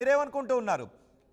మీరేమనుకుంటూ ఉన్నారు?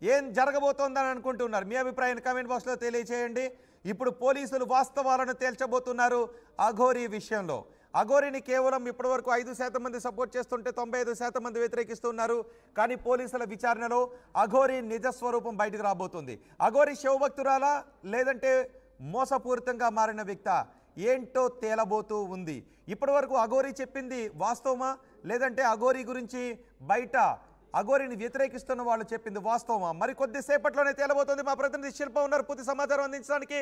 ఏం జరగబోతోందని అనుకుంటున్నారు? మీ అభిప్రాయాన్ని కామెంట్ బాక్స్లో తెలియజేయండి. ఇప్పుడు పోలీసులు వాస్తవాలను తేల్చబోతున్నారు అఘోరీ విషయంలో. అఘోరీని కేవలం ఇప్పటివరకు 5% మంది సపోర్ట్ చేస్తుంటే 95% మంది వ్యతిరేకిస్తున్నారు. కానీ పోలీసుల విచారణలో అఘోరీ నిజస్వరూపం బయటకు రాబోతుంది. అఘోరీ శివభక్తురాలా లేదంటే మోసపూరితంగా మారిన వ్యక్తా ఏంటో తేలబోతూ ఉంది. ఇప్పటివరకు అఘోరీ చెప్పింది వాస్తవమా లేదంటే అఘోరీ గురించి బయట అఘోరీని వ్యతిరేకిస్తున్న వాళ్ళు చెప్పింది వాస్తవమా? మరి కొద్దిసేపట్లోనే తేలబోతుంది. మా ప్రతినిధి శిల్ప ఉన్నారు పూర్తి సమాచారం అందించడానికి.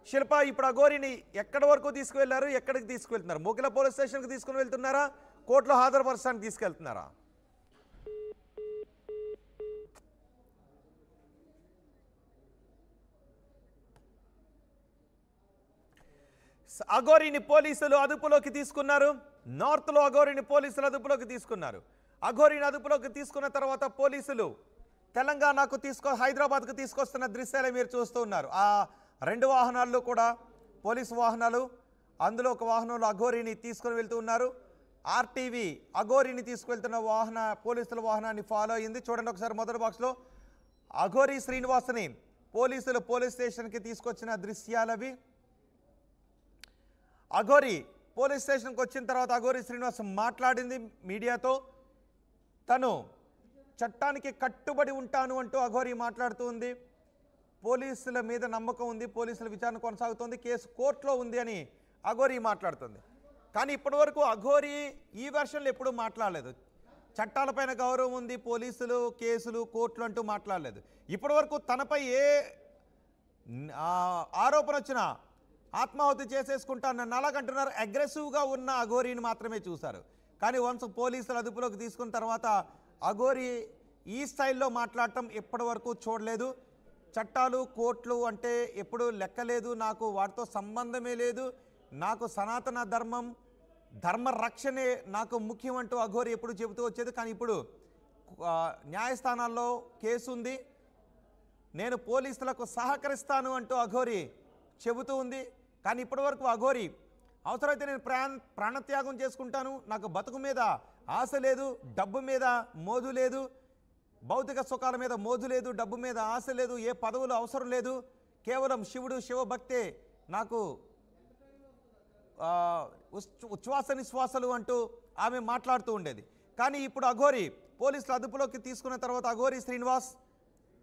శిల్ప, ఇప్పుడు అఘోరీని ఎక్కడి వరకు తీసుకువెళ్లారు, ఎక్కడికి తీసుకువెళ్తున్నారు? మోకిల పోలీస్ స్టేషన్కి తీసుకుని వెళ్తున్నారా, కోర్టులో హాజరుపరచడానికి తీసుకెళ్తున్నారా? అఘోరీని పోలీసులు అదుపులోకి తీసుకున్నారు. నార్త్లో అఘోరీని పోలీసులు అదుపులోకి తీసుకున్నారు. అఘోరీని అదుపులోకి తీసుకున్న తర్వాత పోలీసులు తెలంగాణకు హైదరాబాద్కు తీసుకొస్తున్న దృశ్యాలే మీరు చూస్తూ ఉన్నారు. ఆ 2 వాహనాల్లో కూడా పోలీసు వాహనాలు, అందులో ఒక వాహనంలో అఘోరీని తీసుకుని వెళ్తూ ఉన్నారు. ఆర్టీవీ అఘోరీని తీసుకువెళ్తున్న పోలీసుల వాహనాన్ని ఫాలో అయింది. చూడండి ఒకసారి మొదటి బాక్స్లో అఘోరీ శ్రీనివాస్ని పోలీసులు పోలీస్ స్టేషన్కి తీసుకొచ్చిన దృశ్యాలవి. అఘోరీ పోలీస్ స్టేషన్కి వచ్చిన తర్వాత అఘోరీ శ్రీనివాస్ మాట్లాడింది మీడియాతో. తను చట్టానికి కట్టుబడి ఉంటాను అంటూ అఘోరీ మాట్లాడుతూ ఉంది. పోలీసుల మీద నమ్మకం ఉంది, పోలీసుల విచారణ కొనసాగుతోంది, కేసు కోర్టులో ఉంది అని అఘోరీ మాట్లాడుతుంది. కానీ ఇప్పటివరకు అఘోరీ ఈ వెర్షన్లో ఎప్పుడూ మాట్లాడలేదు. చట్టాలపైన గౌరవం ఉంది, పోలీసులు, కేసులు, కోర్టులు అంటూ మాట్లాడలేదు. ఇప్పటివరకు తనపై ఏ ఆరోపణ వచ్చినా ఆత్మాహుతి చేసేసుకుంటానని అలాగంటున్నారు. అగ్రెసివ్గా ఉన్న అఘోరీని మాత్రమే చూశారు. కానీ వన్స్ పోలీసులు అదుపులోకి తీసుకున్న తర్వాత అఘోరీ ఈ స్టైల్లో మాట్లాడటం ఇప్పటివరకు చూడలేదు. చట్టాలు, కోర్టులు అంటే ఎప్పుడు లెక్కలేదు, నాకు వాటితో సంబంధమే లేదు, నాకు సనాతన ధర్మ రక్షణే నాకు ముఖ్యం అంటూ అఘోరీ ఎప్పుడు చెబుతూ వచ్చేది. కానీ ఇప్పుడు న్యాయస్థానాల్లో కేసు ఉంది, నేను పోలీసులకు సహకరిస్తాను అంటూ అఘోరీ చెబుతూ ఉంది. కానీ ఇప్పటివరకు అఘోరీ అవసరమైతే నేను ప్రాణత్యాగం చేసుకుంటాను, నాకు బతుకు మీద ఆశ లేదు, డబ్బు మీద మోజు లేదు, భౌతిక సుఖాల మీద మోజు లేదు, డబ్బు మీద ఆశ లేదు, ఏ పదవులు అవసరం లేదు, కేవలం శివుడు, శివభక్తే నాకు ఉచ్ఛ్వాస నిశ్వాసలు అంటూ ఆమె మాట్లాడుతూ ఉండేది. కానీ ఇప్పుడు అఘోరీ పోలీసులు అదుపులోకి తీసుకున్న తర్వాత అఘోరీ శ్రీనివాస్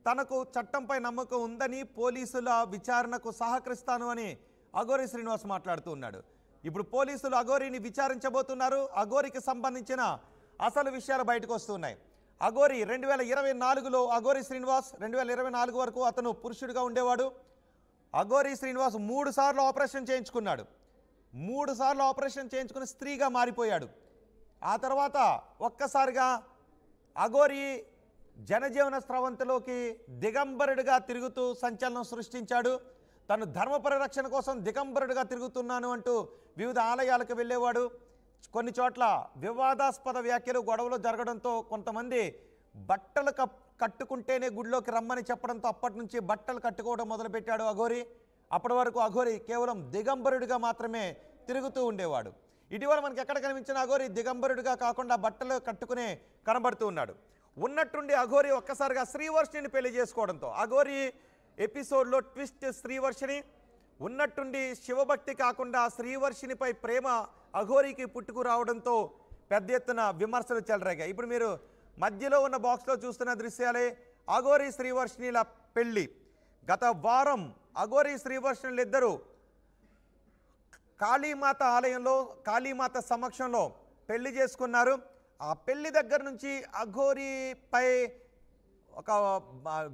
తనకు చట్టంపై నమ్మకం ఉందని, పోలీసుల విచారణకు సహకరిస్తాను అని అఘోరీ శ్రీనివాస్ మాట్లాడుతూ ఉన్నాడు. ఇప్పుడు పోలీసులు అఘోరీని విచారించబోతున్నారు. అఘోరీకి సంబంధించిన అసలు విషయాలు బయటకు వస్తున్నాయి. అఘోరీ 2024లో అఘోరీ శ్రీనివాస్ 2024 వరకు అతను పురుషుడిగా ఉండేవాడు. అఘోరీ శ్రీనివాస్ 3 సార్లు ఆపరేషన్ చేయించుకున్నాడు. 3 సార్లు ఆపరేషన్ చేయించుకుని స్త్రీగా మారిపోయాడు. ఆ తర్వాత ఒక్కసారిగా అఘోరీ జనజీవన స్రవంతిలోకి దిగంబరుడిగా తిరుగుతూ సంచలనం సృష్టించాడు. తను ధర్మ పరిరక్షణ కోసం దిగంబరుడిగా తిరుగుతున్నాను అంటూ వివిధ ఆలయాలకు వెళ్ళేవాడు. కొన్ని చోట్ల వివాదాస్పద వ్యాఖ్యలు, గొడవలు జరగడంతో కొంతమంది బట్టలు కట్టుకుంటేనే గుడిలోకి రమ్మని చెప్పడంతో అప్పటి నుంచి బట్టలు కట్టుకోవడం మొదలుపెట్టాడు అఘోరీ. అప్పటి వరకు అఘోరీ కేవలం దిగంబరుడిగా మాత్రమే తిరుగుతూ ఉండేవాడు. ఇటీవల మనకి ఎక్కడ కనిపించిన అఘోరీ దిగంబరుడిగా కాకుండా బట్టలు కట్టుకునే కనబడుతూ ఉన్నాడు. ఉన్నట్టుండి అఘోరీ ఒక్కసారిగా శ్రీవర్షిని పెళ్లి చేసుకోవడంతో అఘోరీ ఎపిసోడ్లో ట్విస్ట్ శ్రీవర్షిని ఉన్నట్టుండి శివభక్తి కాకుండా శ్రీవర్షినిపై ప్రేమ అఘోరీకి పుట్టుకు రావడంతో పెద్ద ఎత్తున విమర్శలు చెలరేగాయి. ఇప్పుడు మీరు మధ్యలో ఉన్న బాక్స్లో చూస్తున్న దృశ్యాలే అఘోరీ శ్రీవర్షినిల పెళ్లి. గత వారం అఘోరీ శ్రీవర్షినిలు ఇద్దరు కాళీమాత ఆలయంలో కాళీమాత సమక్షంలో పెళ్లి చేసుకున్నారు. ఆ పెళ్లి దగ్గర నుంచి అఘోరీపై ఒక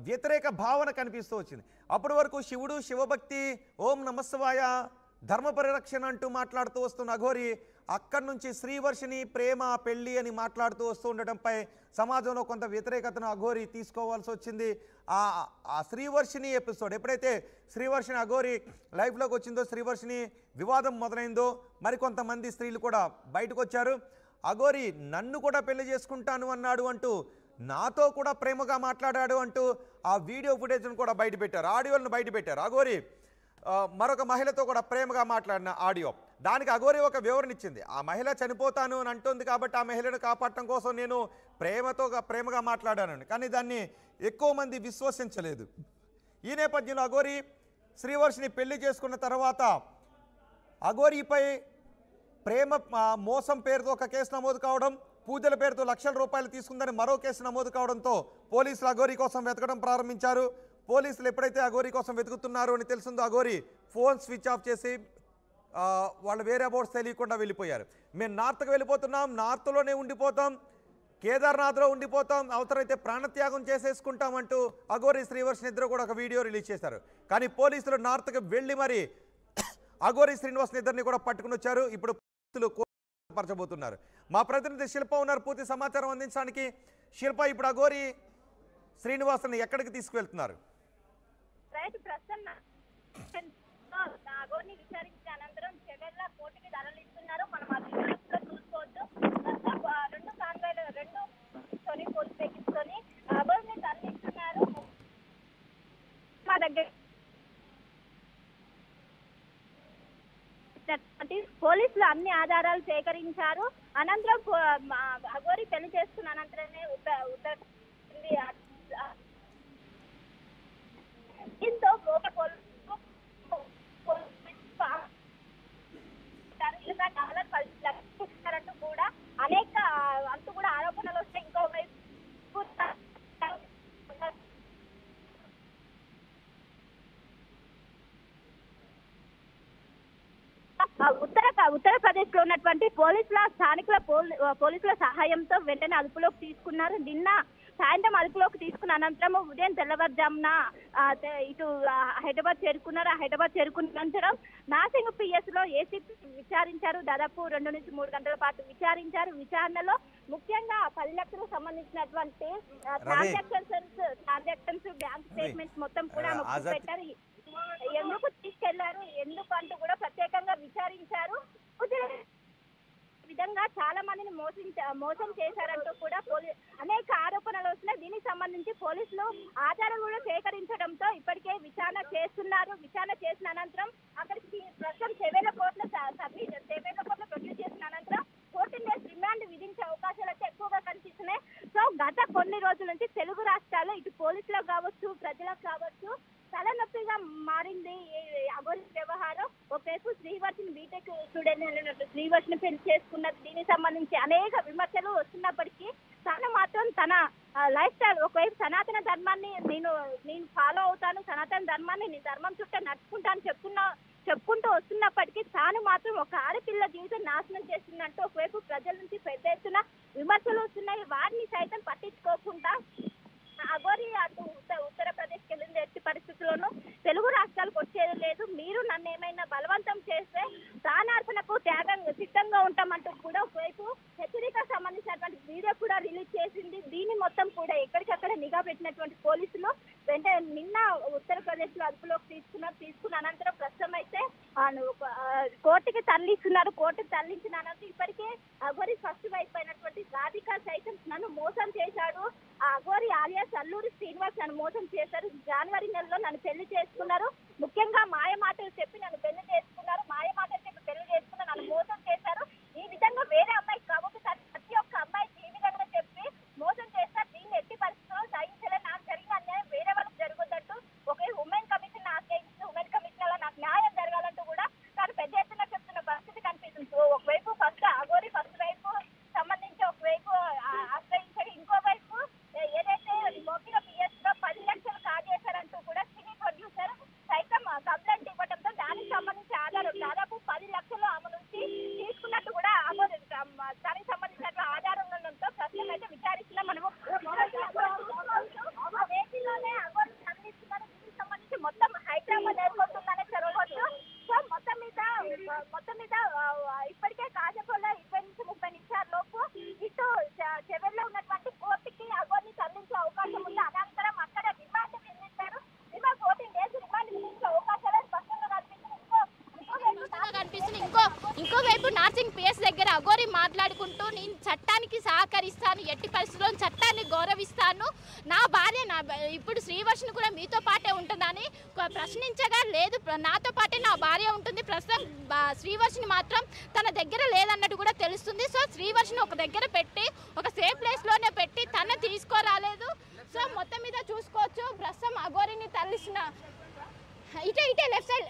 వ్యతిరేక భావన కనిపిస్తూ వచ్చింది. అప్పటి వరకు శివుడు, శివభక్తి, ఓం నమశివాయ, ధర్మ పరిరక్షణ అంటూ మాట్లాడుతూ వస్తున్న అఘోరీ అక్కడి నుంచి శ్రీవర్షిని ప్రేమ పెళ్లి అని మాట్లాడుతూ వస్తూ ఉండటంపై సమాజంలో కొంత వ్యతిరేకతను అఘోరీ తీసుకోవాల్సి వచ్చింది. ఆ శ్రీవర్షిని ఎపిసోడ్ ఎప్పుడైతే శ్రీవర్షిని అఘోరీ లైఫ్లోకి వచ్చిందో, శ్రీవర్షిని వివాదం మొదలైందో మరికొంతమంది స్త్రీలు కూడా బయటకు వచ్చారు. అఘోరీ నన్ను కూడా పెళ్లి చేసుకుంటాను అన్నాడు అంటూ, నాతో కూడా ప్రేమగా మాట్లాడాడు అంటూ ఆ వీడియో ఫుటేజ్ను కూడా బయటపెట్టారు, ఆడియోలను బయటపెట్టారు. అఘోరీ మరొక మహిళతో కూడా ప్రేమగా మాట్లాడిన ఆడియో దానికి అఘోరి ఒక వివరణ ఇచ్చింది. ఆ మహిళ చనిపోతాను అని అంటుంది కాబట్టి ఆ మహిళను కాపాడటం కోసం నేను ప్రేమగా మాట్లాడానని. కానీ దాన్ని ఎక్కువ మంది విశ్వసించలేదు. ఈ నేపథ్యంలో అఘోరి శ్రీవర్షిని పెళ్లి చేసుకున్న తర్వాత అఘోరిపై మోసం పేరుతో ఒక కేసు నమోదు కావడం, పూజల పేరుతో లక్షల రూపాయలు తీసుకుందని మరో కేసు నమోదు కావడంతో పోలీసులు అఘోరి కోసం వెతకడం ప్రారంభించారు. పోలీసులు ఎప్పుడైతే అఘోరి కోసం వెతుకుతున్నారు అని తెలిసిందో అఘోరి ఫోన్ స్విచ్ ఆఫ్ చేసి వాళ్ళు వేరే అబౌట్స్ తెలియకుండా వెళ్ళిపోయారు. మేము నార్త్కి వెళ్ళిపోతున్నాం, నార్త్లోనే ఉండిపోతాం, కేదార్నాథ్లో ఉండిపోతాం, అవసరమైతే ప్రాణత్యాగం చేసేసుకుంటామంటూ అఘోరి శ్రీవర్షిని ఇద్దరు కూడా ఒక వీడియో రిలీజ్ చేశారు. కానీ పోలీసులు నార్త్కి వెళ్ళి మరి అఘోరి శ్రీనివాస్ ఇద్దరిని కూడా పట్టుకుని వచ్చారు. ఇప్పుడు పోలీసులు పరచబోతున్నారు. మా ప్రతినిధి శిల్ప ఉన్నారు పూర్తి సమాచారం అందించడానికి. శిల్ప, ఇప్పుడు అఘోరి శ్రీనివాస్ని ఎక్కడికి తీసుకువెళ్తున్నారు? అఘోరిని విచారించిన అనంతరం చెవెళ్ళ కోర్టుకి తరలిస్తున్నారు. మనం చూసుకోవచ్చు. రెండు కాన్వాయ్లు పోలీసు వెహికల్స్తోని అఘోరిని తరలిస్తున్నారు. మా దగ్గర పోలీసులు అన్ని ఆధారాలు సేకరించారు. అనంతరం అఘోరి పెళ్లి చేసుకున్న అనంతరమే దీంతో కూడా అనేక అంటూ కూడా ఆరోపణలు వస్తాయి. ఇంకోవైపు ఉత్తరప్రదేశ్ లో ఉన్నటువంటి స్థానికుల పోలీసుల సహాయంతో వెంటనే అదుపులోకి తీసుకున్నారు. నిన్న సాయంత్రం అదుపులోకి తీసుకున్న అనంతరం ఉదయం తెల్లవారుజామున ఇటు హైదరాబాద్ చేరుకున్నారు. హైదరాబాద్ చేరుకున్న అనంతరం నాసింగ్ పిఎస్ లో ఏసీపీ విచారించారు. దాదాపు 2 నుంచి 3 గంటల పాటు విచారించారు. విచారణలో ముఖ్యంగా 10 లక్షలకు సంబంధించినటువంటి ట్రాన్సాక్షన్స్ బ్యాంక్ స్టేట్మెంట్స్ మొత్తం కూడా పెట్టారు. ఎందుకు తీసుకెళ్లారు, ఎందుకు అంటూ కూడా ప్రత్యేకంగా విచారించారు. విధంగా చాలా మందిని మోసం చేశారంటూ కూడా అనేక ఆరోపణలు వస్తున్నాయి. దీనికి సంబంధించి పోలీసులు ఆధారాలు కూడా సేకరించడంతో ఇప్పటికే విచారణ చేస్తున్నారు. విచారణ చేసిన అనంతరం అక్కడికి ప్రస్తుతం చెవేల కోర్టులో ప్రొడ్యూస్ చేసిన అనంతరం 14 days రిమాండ్ విధించే అవకాశాలు అయితే ఎక్కువగా కనిపిస్తున్నాయి. సో గత కొన్ని రోజుల నుంచి తెలుగు రాష్ట్రాల్లో ఇటు పోలీసులకు కావచ్చు, ప్రజలకు కావచ్చు తలనొప్పిగా మారింది అఘోరి వ్యవహారం. ఒకవైపు శ్రీవర్షిని బీటెక్ స్టూడెంట్ అన్నట్టు శ్రీవర్షిని పెళ్లి చేసుకున్నది. దీనికి సంబంధించి అనేక విమర్శలు వస్తున్నప్పటికీ తను మాత్రం తన లైఫ్ స్టైల్ ఒకవైపు సనాతన ధర్మాన్ని నేను ఫాలో అవుతాను, సనాతన ధర్మాన్ని నీ ధర్మం చుట్టూ నడుచుకుంటాను చెప్పుకుంటూ వస్తున్నప్పటికీ తాను మాత్రం ఒక ఆడపిల్ల జీవితం నాశనం చేస్తున్నట్టు ఒకవైపు ప్రజల నుంచి పెద్ద ఎత్తున విమర్శలు వస్తున్నాయి. వారిని సైతం పట్టించుకోకుండా అఘోరి అటు ఉత్తరప్రదేశ్కి వెళ్ళింది. ఎట్టి పరిస్థితుల్లోనూ తెలుగు రాష్ట్రాలకు వచ్చేది లేదు, మీరు నన్ను ఏమైనా బలవంతం చేస్తే ప్రాణార్పణకు సిద్ధంగా ఉంటామంటూ కూడా ఒకవైపు హెచ్చరిక సంబంధించినటువంటి వీడియో కూడా రిలీజ్ చేసింది. దీన్ని మొత్తం కూడా ఎక్కడికక్కడ నిఘా పెట్టినటువంటి పోలీసులు వెంటనే నిన్న ఉత్తరప్రదేశ్ లో అదుపులోకి తీసుకున్న అనంతరం ప్రస్తుతం అయితే కోర్టుకి తరలిస్తున్నారు. కోర్టుకి తరలించిన అనంతరం ఇప్పటికే అఘోరి ఫస్ట్ వైఫ్ అయినటువంటి రాధిక సైతం నన్ను మోసం చేశాడు, అఘోరి ఆలియాస్ అల్లూరి శ్రీనివాస్ నన్ను మోసం చేశారు, జనవరి నెలలో నన్ను పెళ్లి చేసుకున్నారు, ముఖ్యంగా మాయ మాటలు చెప్పి నన్ను పెళ్లి చేసుకున్నారు, మాయ మాటలు చెప్పి పెళ్లి చేసుకున్న నన్ను మోసం చేశారు. ఈ విధంగా వేరే అమ్మాయి కాబట్టి ప్రతి ఒక్క అమ్మాయికి ఈ విధంగా చెప్పి మోసం చేస్తారు. దీన్ని ఎట్టి పరిస్థితుల్లో సహించలే, నాకు జరిగిన అన్యాయం వేరే వాళ్ళకి జరగొద్దంటూ ఒకే ఉమెన్ కమిషన్ ఆశ్రయించి ఉమెన్ కమిషన్ లో నాకు న్యాయం జరగాలంటూ కూడా తాను పెద్ద ఎత్తున చెప్తున్న పరిస్థితి కనిపిస్తుంది. ఒకవైపు అఘోరి ఫస్ట్ వైపు సంబంధించి ఒకవైపు ఆశ్రయించారు, ఇంకోవైపు ఏదైతే మోకిల పిఎస్ లో 10 లక్షలు కాజేశారంటూ కూడా సినీ ప్రొడ్యూసర్ సైతం కంప్లైంట్ ఇవ్వడంతో దానికి సంబంధించి ఆధారం దాదాపు 10 లక్షలు ఆమె నుంచి తీసుకున్నట్టు కూడా అఘోరి దానికి సంబంధించిన ఆధారంతో ప్రస్తుతం అయితే విచారిస్తున్నాం. మనము వేదిలోనే అఘోరి అందిస్తున్నారు. దీనికి సంబంధించి మొత్తం హైదరాబాద్ ఎయిర్పోర్ట్ ఉందనే చెప్పవచ్చు. సో మొత్తం మీద ఇప్పటికే కాజపల్లిలో 20 నుంచి 30 నిమిషాల లోపు ఇటు చెవెల్లో ఉన్నటువంటి కోర్టుకి అఘోరిని తరలించే అవకాశం ఉంది. అనంతరం అక్కడ రిమాండ్ విధించారు. 14 days రిమాండ్ విధించే అవకాశాలు స్పష్టంగా కనిపిస్తుంది. ఇంకోవైపు నార్సింగ్ పిఎస్ దగ్గర అఘోరి మాట్లాడుకుంటూ నేను చట్టానికి సహకరిస్తాను, ఎట్టి పరిస్థితుల్లో చట్టాన్ని గౌరవిస్తాను, నా భార్య ఇప్పుడు శ్రీవర్షిని కూడా మీతో పాటే ఉంటుందని ప్రశ్నించగా లేదు, నాతో పాటే నా భార్య ఉంటుంది, ప్రస్తుతం శ్రీవర్షిని మాత్రం తన దగ్గర లేదన్నట్టు కూడా తెలుస్తుంది. సో శ్రీవర్షిని ఒక దగ్గర పెట్టి ఒక సేఫ్ ప్లేస్లోనే పెట్టి తన తీసుకోరాలేదు. సో మొత్తం మీద చూసుకోవచ్చు ప్రస్తుతం అఘోరిని తరలిసిన ఇటే లెఫ్ట్ సైడ్